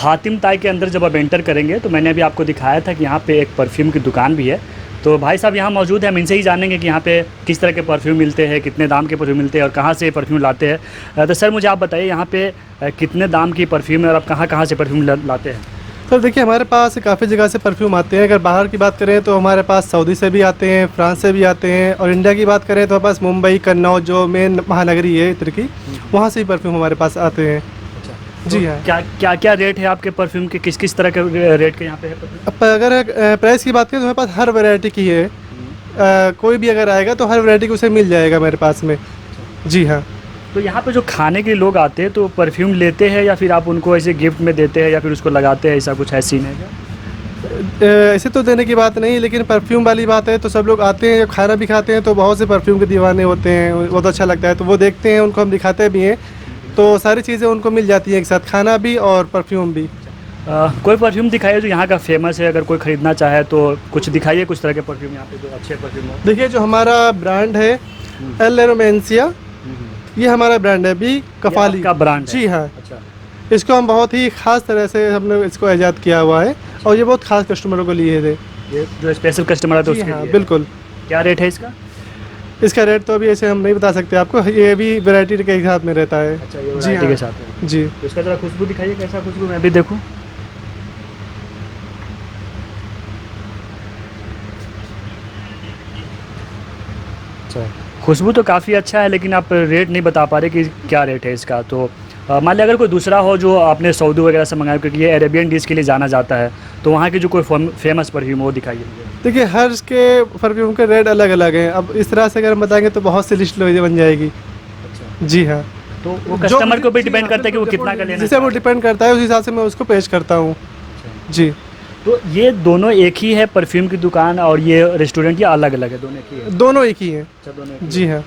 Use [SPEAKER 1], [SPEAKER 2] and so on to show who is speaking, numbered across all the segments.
[SPEAKER 1] हातिम ताई के अंदर जब आप एंटर करेंगे तो मैंने अभी आपको दिखाया था कि यहाँ पे एक परफ्यूम की दुकान भी है। तो भाई साहब यहाँ मौजूद है, हम इनसे ही जानेंगे कि यहाँ पे किस तरह के परफ्यूम मिलते हैं, कितने दाम के परफ्यूम मिलते हैं और कहाँ से ये परफ्यूम लाते हैं। तो सर मुझे आप बताइए यहाँ पे कितने दाम की परफ्यूम है और आप कहाँ कहाँ से परफ्यूम लाते हैं?
[SPEAKER 2] तो देखिए, हमारे पास काफ़ी जगह से परफ्यूम आते हैं। अगर बाहर की बात करें तो हमारे पास सऊदी से भी आते हैं, फ्रांस से भी आते हैं, और इंडिया की बात करें तो हमारे पास मुंबई, कन्नौज जो मेन महानगरी है इधर की, वहाँ से ही परफ्यूम हमारे पास आते हैं।
[SPEAKER 1] अच्छा,
[SPEAKER 2] जी
[SPEAKER 1] तो
[SPEAKER 2] हाँ।
[SPEAKER 1] क्या रेट है आपके परफ्यूम के, किस किस तरह के रेट के यहाँ पे है परफ्यूम?
[SPEAKER 2] अब अगर प्राइस की बात करें तो हमारे पास हर वैरायटी की है। कोई भी अगर आएगा तो हर वैरायटी की उसे मिल जाएगा मेरे पास में। जी हाँ।
[SPEAKER 1] तो यहाँ पे जो खाने के लोग आते हैं तो परफ्यूम लेते हैं या फिर आप उनको ऐसे गिफ्ट में देते हैं या फिर उसको लगाते हैं, ऐसा कुछ है सीन है क्या?
[SPEAKER 2] ऐसे तो देने की बात नहीं, लेकिन परफ्यूम वाली बात है तो सब लोग आते हैं, जब खाना भी खाते हैं तो बहुत से परफ्यूम के दीवाने होते हैं, बहुत अच्छा लगता है तो वो देखते हैं, उनको हम दिखाते भी हैं, तो सारी चीज़ें उनको मिल जाती हैं एक साथ, खाना भी और परफ्यूम भी।
[SPEAKER 1] कोई परफ्यूम दिखाइए जो यहाँ का फेमस है, अगर कोई ख़रीदना चाहे तो कुछ दिखाइए, कुछ तरह के परफ्यूम यहाँ पे जो अच्छे परफ्यूम हो।
[SPEAKER 2] देखिए, जो हमारा ब्रांड है एल रोमेंसिया, ये हमारा ब्रांड है अभी कफाली
[SPEAKER 1] का ब्रांड है?
[SPEAKER 2] जी हाँ।
[SPEAKER 1] अच्छा,
[SPEAKER 2] इसको हम बहुत ही ख़ास तरह से हमने इसको ईजाद किया हुआ है और ये बहुत ख़ास कस्टमरों को लिए थे।
[SPEAKER 1] ये जो स्पेशल कस्टमर है तो
[SPEAKER 2] जी
[SPEAKER 1] उसके
[SPEAKER 2] हाँ,
[SPEAKER 1] लिए।
[SPEAKER 2] बिल्कुल।
[SPEAKER 1] क्या रेट है इसका?
[SPEAKER 2] इसका रेट तो अभी ऐसे हम नहीं बता सकते आपको, ये भी वैरायटी के हिसाब में रहता है।
[SPEAKER 1] अच्छा, ये
[SPEAKER 2] जी
[SPEAKER 1] वैरायटी
[SPEAKER 2] हाँ।
[SPEAKER 1] के साथ है।
[SPEAKER 2] जी।
[SPEAKER 1] तो इसका ज़रा खुशबू दिखाइए, कैसा खुशबू, मैं भी देखूँ। अच्छा, खुशबू तो काफ़ी अच्छा है, लेकिन आप रेट नहीं बता पा रहे कि क्या रेट है इसका। तो मान लिया अगर कोई दूसरा हो जो आपने सऊदी वगैरह से मंगाया, क्योंकि ये अरेबियन डिश के लिए जाना जाता है, तो वहाँ की जो कोई फेमस परफ्यूम वो दिखाइए मुझे।
[SPEAKER 2] देखिए, हर के परफ्यूम के रेट अलग अलग हैं। अब इस तरह से अगर हम बताएंगे तो बहुत सी लिस्ट बन जाएगी।
[SPEAKER 1] अच्छा,
[SPEAKER 2] जी हाँ।
[SPEAKER 1] तो वो कस्टमर को भी
[SPEAKER 2] जी
[SPEAKER 1] डिपेंड
[SPEAKER 2] हाँ,
[SPEAKER 1] करता है कि वो
[SPEAKER 2] बिल्कुल,
[SPEAKER 1] कितना का लेना
[SPEAKER 2] जिसे वो
[SPEAKER 1] चाहता है।
[SPEAKER 2] डिपेंड करता है उस हिसाब से मैं उसको पेश करता हूँ। जी।
[SPEAKER 1] तो ये दोनों एक ही है परफ्यूम की दुकान और ये रेस्टोरेंट, या अलग अलग है? दोनों एक ही है?
[SPEAKER 2] दोनों एक ही हैं।
[SPEAKER 1] अच्छा, दोनों एक ही
[SPEAKER 2] जी
[SPEAKER 1] है।
[SPEAKER 2] हाँ।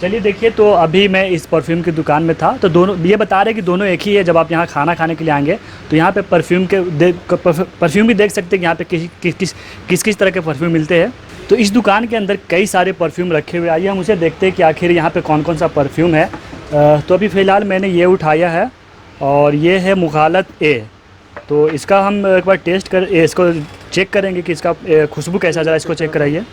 [SPEAKER 1] चलिए देखिए, तो अभी मैं इस परफ्यूम की दुकान में था तो दोनों ये बता रहे कि दोनों एक ही है। जब आप यहाँ खाना खाने के लिए आएंगे तो यहाँ पे परफ्यूम भी देख सकते हैं कि यहाँ पे किस किस तरह के परफ्यूम मिलते हैं। तो इस दुकान के अंदर कई सारे परफ्यूम रखे हुए, आइए हम उसे देखते हैं कि आखिर यहाँ पे कौन कौन सा परफ्यूम है। तो अभी फ़िलहाल मैंने ये उठाया है और ये है मुखालत ए। तो इसका हम एक बार इसको चेक करेंगे कि इसका खुशबू कैसा, ज़रा इसको चेक कराइए।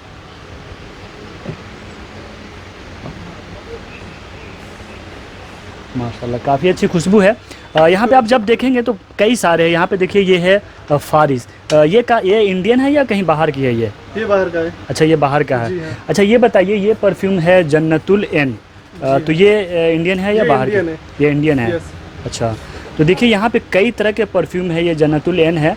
[SPEAKER 1] माशाल्लाह, काफ़ी अच्छी खुशबू है। यहाँ पे आप जब देखेंगे तो कई सारे हैं। यहाँ पे देखिए, ये है फारिस। ये इंडियन है या कहीं बाहर की है ये
[SPEAKER 2] बाहर का है।
[SPEAKER 1] अच्छा, ये बाहर का
[SPEAKER 2] जी
[SPEAKER 1] है।
[SPEAKER 2] हाँ।
[SPEAKER 1] अच्छा, ये बताइए, ये परफ्यूम है जन्नतुल एन, तो ये इंडियन है या
[SPEAKER 2] ये
[SPEAKER 1] बाहर की?
[SPEAKER 2] इंडियन है।
[SPEAKER 1] ये इंडियन है।
[SPEAKER 2] यस।
[SPEAKER 1] अच्छा, तो देखिए यहाँ पे कई तरह के परफ्यूम है। ये जन्नतुल एन है,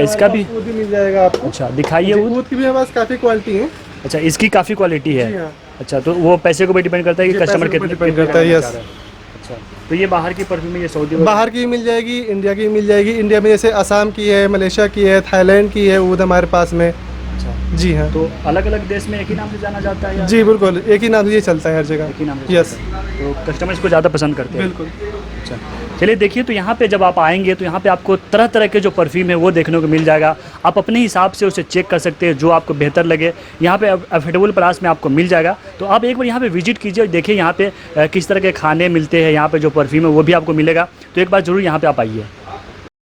[SPEAKER 1] इसका भी।
[SPEAKER 2] ऊद भी मिल जाएगा आपको।
[SPEAKER 1] अच्छा, दिखाइए
[SPEAKER 2] जी,
[SPEAKER 1] ऊद।
[SPEAKER 2] ऊद की भी हमारे पास काफ़ी क्वालिटी है।
[SPEAKER 1] अच्छा, इसकी काफ़ी क्वालिटी
[SPEAKER 2] जी
[SPEAKER 1] है।
[SPEAKER 2] हाँ।
[SPEAKER 1] अच्छा, तो वो पैसे को भी डिपेंड करता है कि
[SPEAKER 2] जी,
[SPEAKER 1] कस्टमर
[SPEAKER 2] पैसे के ऊपर
[SPEAKER 1] कितने
[SPEAKER 2] डिपेंड करता है।
[SPEAKER 1] करना
[SPEAKER 2] यस।
[SPEAKER 1] चाह रहा है। अच्छा, तो ये बाहर की परफ्यूम है, ये सऊदी
[SPEAKER 2] बाहर की भी मिल जाएगी, इंडिया की भी मिल जाएगी। इंडिया में जैसे असम की है, मलेशिया की है, थाईलैंड की है ऊद हमारे पास में।
[SPEAKER 1] अच्छा,
[SPEAKER 2] जी हाँ।
[SPEAKER 1] तो अलग अलग देश में एक ही नाम से जाना जाता है या?
[SPEAKER 2] जी बिल्कुल, एक ही नाम से ये चलता है हर जगह।
[SPEAKER 1] एक ही नाम से
[SPEAKER 2] यस,
[SPEAKER 1] चलता है। तो कस्टमर इसको ज़्यादा पसंद करते हैं।
[SPEAKER 2] बिल्कुल।
[SPEAKER 1] अच्छा, चलिए देखिए, तो यहाँ पे जब आप आएंगे तो यहाँ पे आपको तरह तरह के जो परफ्यूम है वो देखने को मिल जाएगा। आप अपने हिसाब से उसे चेक कर सकते हैं, जो आपको बेहतर लगे। यहाँ पे अफोर्डेबल प्राइस में आपको मिल जाएगा। तो आप एक बार यहाँ पे विजिट कीजिए और देखिए यहाँ पे किस तरह के खाने मिलते हैं, यहाँ पे जो परफ्यूम है वो भी आपको मिलेगा। तो एक बार ज़रूर यहाँ पे आप आइए।